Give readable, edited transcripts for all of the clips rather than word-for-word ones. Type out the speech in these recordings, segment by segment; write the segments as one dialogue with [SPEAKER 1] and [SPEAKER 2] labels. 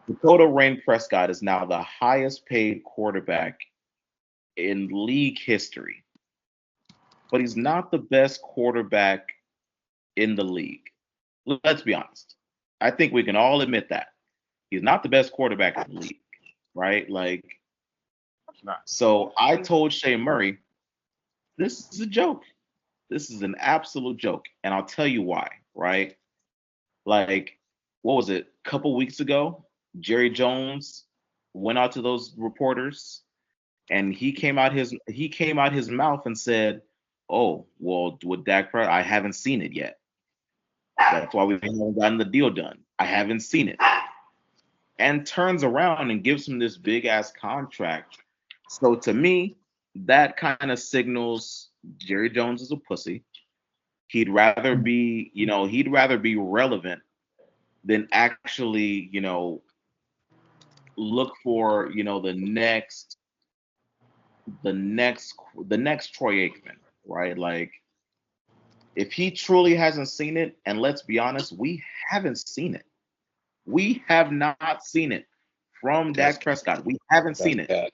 [SPEAKER 1] Dakota Rain Prescott is now the highest paid quarterback in league history, but he's not the best quarterback in the league. Let's be honest. I think we can all admit that. He's not the best quarterback in the league, right? Like, so I told Shea Murray, this is a joke. This is an absolute joke. And I'll tell you why, right? Like, what was it? A couple weeks ago, Jerry Jones went out to those reporters and he came out his mouth and said, "Oh, well, with Dak Prescott, I haven't seen it yet. That's why we haven't gotten the deal done. I haven't seen it." And turns around and gives him this big ass contract. So to me, that kind of signals Jerry Jones is a pussy. He'd rather be relevant than actually, look for, the next Troy Aikman, right? Like, if he truly hasn't seen it, and let's be honest, we haven't seen it. We have not seen it from
[SPEAKER 2] That's
[SPEAKER 1] Dak Prescott. We haven't
[SPEAKER 2] that's
[SPEAKER 1] seen it.
[SPEAKER 2] cat.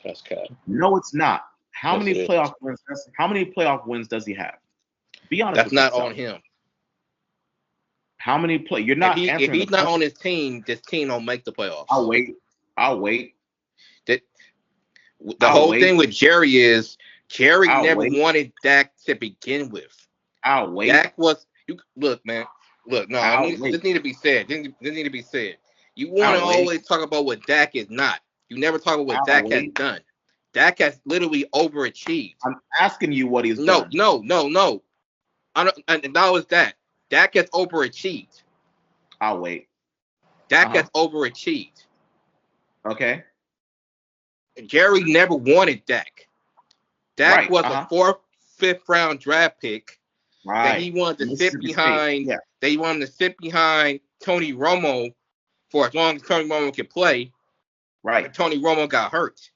[SPEAKER 2] That's cat.
[SPEAKER 1] No, it's not. How
[SPEAKER 2] Yes,
[SPEAKER 1] many
[SPEAKER 2] it is.
[SPEAKER 1] playoff wins? How many playoff wins does he have? Be honest
[SPEAKER 2] That's
[SPEAKER 1] with
[SPEAKER 2] not
[SPEAKER 1] yourself.
[SPEAKER 2] on him.
[SPEAKER 1] How many play? You're
[SPEAKER 2] If
[SPEAKER 1] not
[SPEAKER 2] he if
[SPEAKER 1] answering the
[SPEAKER 2] he's not
[SPEAKER 1] question.
[SPEAKER 2] on his team, this team don't make the
[SPEAKER 1] I'll
[SPEAKER 2] playoffs.
[SPEAKER 1] wait. I'll wait.
[SPEAKER 2] That the
[SPEAKER 1] I'll
[SPEAKER 2] whole thing
[SPEAKER 1] wait.
[SPEAKER 2] with Jerry is Jerry
[SPEAKER 1] I'll
[SPEAKER 2] never
[SPEAKER 1] wait.
[SPEAKER 2] wanted Dak to begin with.
[SPEAKER 1] I'll wait.
[SPEAKER 2] Dak was you look, man. Look, no,
[SPEAKER 1] I'll wait.
[SPEAKER 2] this need to be said. This need to be said. You want to
[SPEAKER 1] I'll wait.
[SPEAKER 2] always talk about what Dak is not. You never talk about what
[SPEAKER 1] I'll
[SPEAKER 2] Dak has
[SPEAKER 1] wait.
[SPEAKER 2] done. Dak has literally overachieved.
[SPEAKER 1] I'm asking you what he's
[SPEAKER 2] No,
[SPEAKER 1] done.
[SPEAKER 2] no. I don't, and that was that. Dak has overachieved.
[SPEAKER 1] I'll wait.
[SPEAKER 2] Dak
[SPEAKER 1] Uh-huh.
[SPEAKER 2] has overachieved.
[SPEAKER 1] Okay.
[SPEAKER 2] Jerry never wanted Dak. Dak
[SPEAKER 1] Right.
[SPEAKER 2] was
[SPEAKER 1] Uh-huh.
[SPEAKER 2] a fourth, fifth round draft pick that he
[SPEAKER 1] Right.
[SPEAKER 2] wanted to sit
[SPEAKER 1] Mississippi State.
[SPEAKER 2] behind.
[SPEAKER 1] Yeah.
[SPEAKER 2] That he wanted to sit behind Tony Romo for as long as Tony Romo could play.
[SPEAKER 1] Right.
[SPEAKER 2] And Tony Romo got hurt,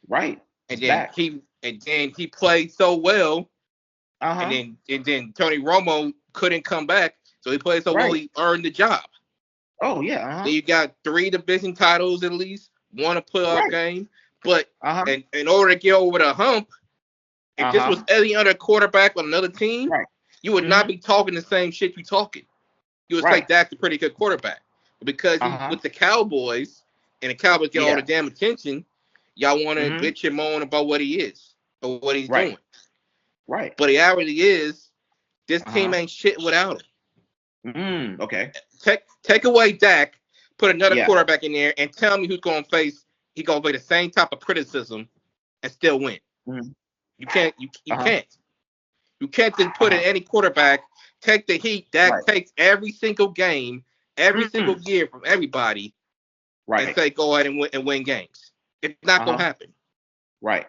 [SPEAKER 1] Right.
[SPEAKER 2] and
[SPEAKER 1] He's
[SPEAKER 2] then
[SPEAKER 1] back.
[SPEAKER 2] he played so well,
[SPEAKER 1] Uh-huh.
[SPEAKER 2] and then Tony Romo couldn't come back, so he played so well
[SPEAKER 1] Right.
[SPEAKER 2] he earned the job.
[SPEAKER 1] Oh yeah. Uh-huh.
[SPEAKER 2] Then you got 3 division titles at least, won a playoff
[SPEAKER 1] Right.
[SPEAKER 2] game, but
[SPEAKER 1] Uh-huh.
[SPEAKER 2] in order to get over the hump, if this was
[SPEAKER 1] Uh-huh.
[SPEAKER 2] any other quarterback on another team,
[SPEAKER 1] Right.
[SPEAKER 2] you would not
[SPEAKER 1] Mhm.
[SPEAKER 2] be talking the same shit you talking. You would say
[SPEAKER 1] Right.
[SPEAKER 2] Dak's a pretty good quarterback. But because he's
[SPEAKER 1] Uh-huh.
[SPEAKER 2] with the Cowboys and the Cowboys get all
[SPEAKER 1] Yeah.
[SPEAKER 2] the damn attention, y'all want to
[SPEAKER 1] Mhm.
[SPEAKER 2] bitch and moan about what he is or what he's
[SPEAKER 1] Right.
[SPEAKER 2] doing.
[SPEAKER 1] Right.
[SPEAKER 2] But the reality is, this team
[SPEAKER 1] Uh-huh.
[SPEAKER 2] ain't shit without him.
[SPEAKER 1] Okay.
[SPEAKER 2] Take away Dak, put another
[SPEAKER 1] Yeah.
[SPEAKER 2] quarterback in there, and tell me who's going to face. He going to face the same type of criticism and still win.
[SPEAKER 1] Mhm.
[SPEAKER 2] You can't. You
[SPEAKER 1] Uh-huh.
[SPEAKER 2] can't. You can't just put in
[SPEAKER 1] Uh-huh.
[SPEAKER 2] any quarterback. Take the heat. Dak
[SPEAKER 1] Right.
[SPEAKER 2] takes every single game, every single
[SPEAKER 1] Mhm.
[SPEAKER 2] year from everybody, and
[SPEAKER 1] Right.
[SPEAKER 2] say go ahead and win games. It's not
[SPEAKER 1] Uh-huh.
[SPEAKER 2] going to happen.
[SPEAKER 1] Right.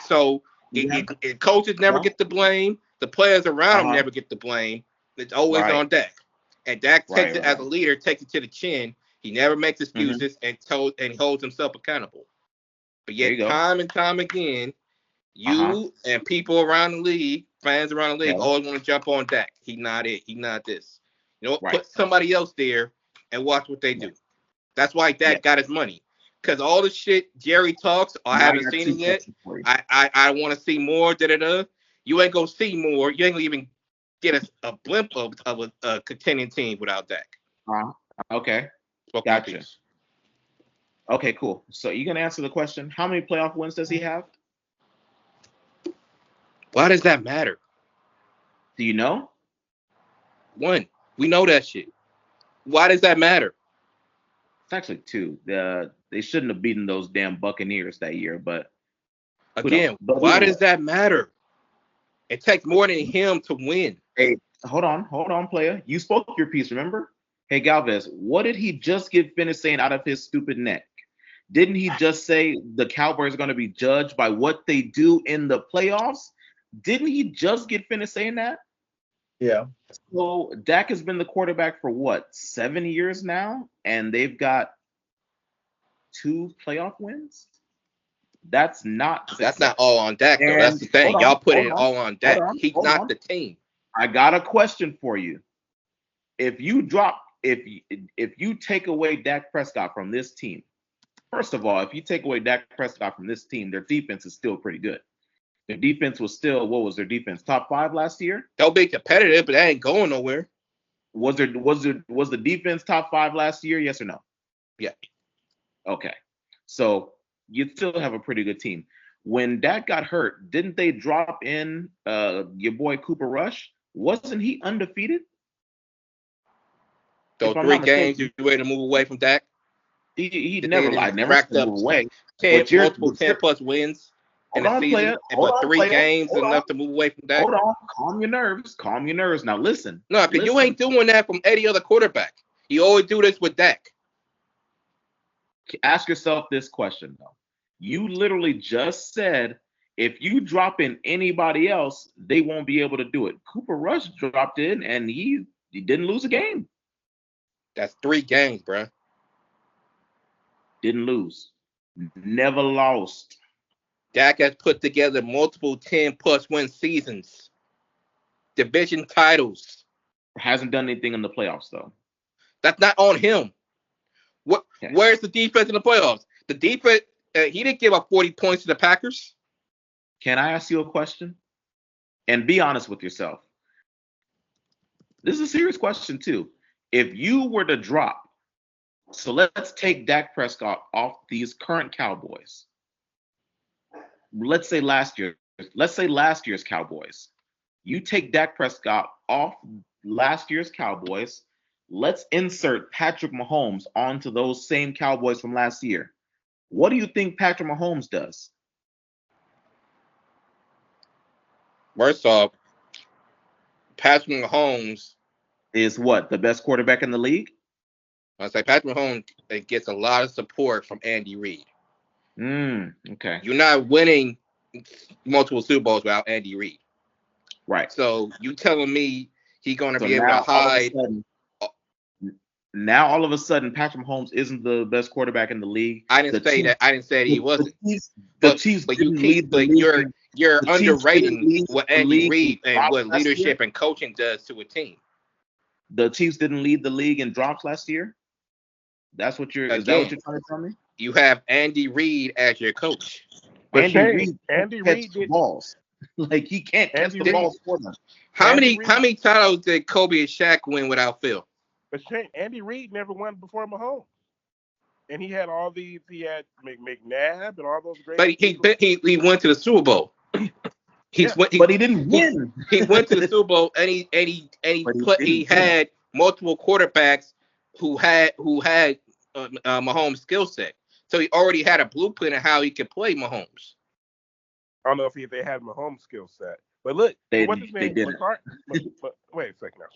[SPEAKER 2] So
[SPEAKER 1] Yeah.
[SPEAKER 2] coaches never
[SPEAKER 1] Yeah.
[SPEAKER 2] get the blame. The players around him
[SPEAKER 1] Uh-huh.
[SPEAKER 2] never get the blame. It's always
[SPEAKER 1] Right.
[SPEAKER 2] on Dak. And Dak takes
[SPEAKER 1] Right.
[SPEAKER 2] it as a
[SPEAKER 1] Right.
[SPEAKER 2] leader, takes it to the chin. He never makes
[SPEAKER 1] Mhm.
[SPEAKER 2] excuses and he holds himself accountable. But
[SPEAKER 1] There you
[SPEAKER 2] yet,
[SPEAKER 1] go.
[SPEAKER 2] time and time again,
[SPEAKER 1] Uh-huh.
[SPEAKER 2] you and people around the league, fans around the league,
[SPEAKER 1] Okay.
[SPEAKER 2] always want to jump on Dak. He not it. He not this. You know what?
[SPEAKER 1] Right.
[SPEAKER 2] Put somebody else there and watch what they
[SPEAKER 1] Yeah.
[SPEAKER 2] do. That's why Dak
[SPEAKER 1] Yeah.
[SPEAKER 2] got his money. Because all the shit Jerry talks, I
[SPEAKER 1] Now I
[SPEAKER 2] haven't
[SPEAKER 1] got
[SPEAKER 2] seen
[SPEAKER 1] two
[SPEAKER 2] it yet.
[SPEAKER 1] questions for you.
[SPEAKER 2] I want to see more. You ain't gonna see more. You ain't gonna even get a blimp of a contending team without Dak.
[SPEAKER 1] Uh-huh. Okay.
[SPEAKER 2] Spoken my
[SPEAKER 1] Gotcha.
[SPEAKER 2] piece.
[SPEAKER 1] Okay, cool. So you gonna answer the question? How many playoff wins does he have?
[SPEAKER 2] Why does that matter?
[SPEAKER 1] Do you know?
[SPEAKER 2] One, we know that shit. Why does that matter?
[SPEAKER 1] It's actually two. They shouldn't have beaten those damn Buccaneers that year, but who knows?
[SPEAKER 2] Again,
[SPEAKER 1] But
[SPEAKER 2] why
[SPEAKER 1] either
[SPEAKER 2] does
[SPEAKER 1] way.
[SPEAKER 2] that matter? It takes more than him to win.
[SPEAKER 1] Hey, hold on, player. You spoke your piece, remember? Hey, Galvez, what did he just get finished saying out of his stupid neck? Didn't he just say the Cowboys are going to be judged by what they do in the playoffs? Didn't he just get finished saying that?
[SPEAKER 3] Yeah.
[SPEAKER 1] So Dak has been the quarterback for what, 7 years now, and they've got 2 playoff wins. That's not
[SPEAKER 2] That's
[SPEAKER 1] success.
[SPEAKER 2] not all on Dak, though. That's
[SPEAKER 1] And
[SPEAKER 2] the thing.
[SPEAKER 1] hold
[SPEAKER 2] Y'all
[SPEAKER 1] on,
[SPEAKER 2] put
[SPEAKER 1] hold
[SPEAKER 2] it
[SPEAKER 1] on,
[SPEAKER 2] all on Dak. He's
[SPEAKER 1] hold
[SPEAKER 2] not
[SPEAKER 1] on.
[SPEAKER 2] the team.
[SPEAKER 1] I got a question for you. If you drop if you take away Dak Prescott from this team, first of all, if you take away Dak Prescott from this team, their defense is still pretty good. Their defense was still, what was their defense? Top 5 last year?
[SPEAKER 2] They'll be competitive, but they ain't going nowhere.
[SPEAKER 1] Was the defense top 5 last year? Yes or no?
[SPEAKER 2] Yeah.
[SPEAKER 1] Okay. So you still have a pretty good team. When Dak got hurt, didn't they drop in your boy Cooper Rush? Wasn't he undefeated?
[SPEAKER 2] Those 3 games you ready to move away from Dak?
[SPEAKER 1] He never lied. Never
[SPEAKER 2] racked up
[SPEAKER 1] move away.
[SPEAKER 2] multiple 10+ wins in the season. But 3 games enough to move away from Dak.
[SPEAKER 1] Hold on. Calm your nerves. Calm your nerves. Now listen.
[SPEAKER 2] No, because you ain't doing that from any other quarterback. You always do this with Dak.
[SPEAKER 1] Ask yourself this question, though. You literally just said if you drop in anybody else, they won't be able to do it. Cooper Rush dropped in, and he didn't lose a game.
[SPEAKER 2] That's 3 games, bro.
[SPEAKER 1] Didn't lose. Never lost.
[SPEAKER 2] Dak has put together multiple 10+ win seasons. Division titles.
[SPEAKER 1] Hasn't done anything in the playoffs, though.
[SPEAKER 2] That's not on him. Where's the defense in the playoffs? The defense, he didn't give up 40 points to the Packers.
[SPEAKER 1] Can I ask you a question? And be honest with yourself. This is a serious question, too. If you were to drop, so let's take Dak Prescott off these current Cowboys. Let's say last year's Cowboys. You take Dak Prescott off last year's Cowboys. Let's insert Patrick Mahomes onto those same Cowboys from last year. What do you think Patrick Mahomes does?
[SPEAKER 2] First off, Patrick Mahomes
[SPEAKER 1] is what? The best quarterback in the league?
[SPEAKER 2] I say Patrick Mahomes gets a lot of support from Andy Reid.
[SPEAKER 1] Okay.
[SPEAKER 2] You're not winning multiple Super Bowls without Andy Reid.
[SPEAKER 1] Right.
[SPEAKER 2] So you telling me he's going to be able to hide?
[SPEAKER 1] Now all of a sudden, Patrick Mahomes isn't the best quarterback in the league.
[SPEAKER 2] I didn't say that. I didn't say he wasn't.
[SPEAKER 1] The Chiefs didn't lead the league.
[SPEAKER 2] You're underrating what Andy Reid and what leadership and coaching does to a team.
[SPEAKER 1] The Chiefs didn't lead the league in drops last year. Is that what you're trying to tell me?
[SPEAKER 2] You have Andy Reid as your coach.
[SPEAKER 1] But Andy Reid did balls. Like he can't catch the balls for them.
[SPEAKER 2] How many titles did Kobe and Shaq win without Phil?
[SPEAKER 3] But Shane, Andy Reid never won before Mahomes, and he had all these. He had McNabb and all those great.
[SPEAKER 2] But he went to the Super Bowl.
[SPEAKER 1] But he didn't win.
[SPEAKER 2] He went to the Super Bowl, and he had multiple quarterbacks who had Mahomes' skill set. So he already had a blueprint of how he could play Mahomes.
[SPEAKER 3] I don't know if they had Mahomes' skill set. But look, what's his name?
[SPEAKER 1] Didn't.
[SPEAKER 3] But wait a second now.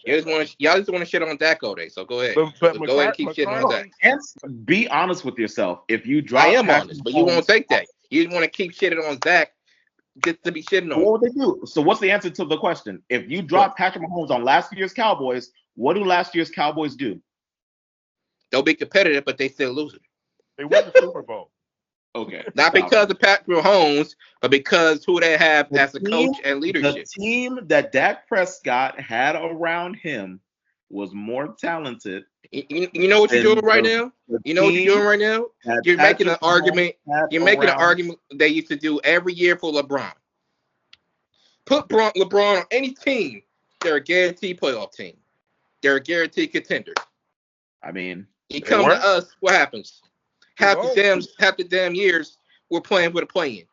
[SPEAKER 2] Y'all just want to shit on Dak all day, so go ahead.
[SPEAKER 3] But
[SPEAKER 2] go ahead and keep shitting on Dak.
[SPEAKER 1] Be honest with yourself. If you drop,
[SPEAKER 2] I am honest, but you won't take that. You just want to keep shitting on Dak just to be shitting on.
[SPEAKER 1] What would they do? So what's the answer to the question? If you drop Patrick Mahomes on last year's Cowboys, what do last year's Cowboys do?
[SPEAKER 2] They'll be competitive, but they still losing.
[SPEAKER 3] They win the Super Bowl.
[SPEAKER 1] Okay.
[SPEAKER 2] Not because of Patrick Mahomes, but because who they have as a coach and leadership.
[SPEAKER 1] The team that Dak Prescott had around him was more talented.
[SPEAKER 2] You know what you're doing right now? You know what you're doing right now? You're making an argument. You're making an argument they used to do every year for LeBron. Put LeBron on any team, they're a guaranteed playoff team. They're a guaranteed contender.
[SPEAKER 1] I mean,
[SPEAKER 2] he comes to us, what happens? Half the damn years we're playing with a play-in.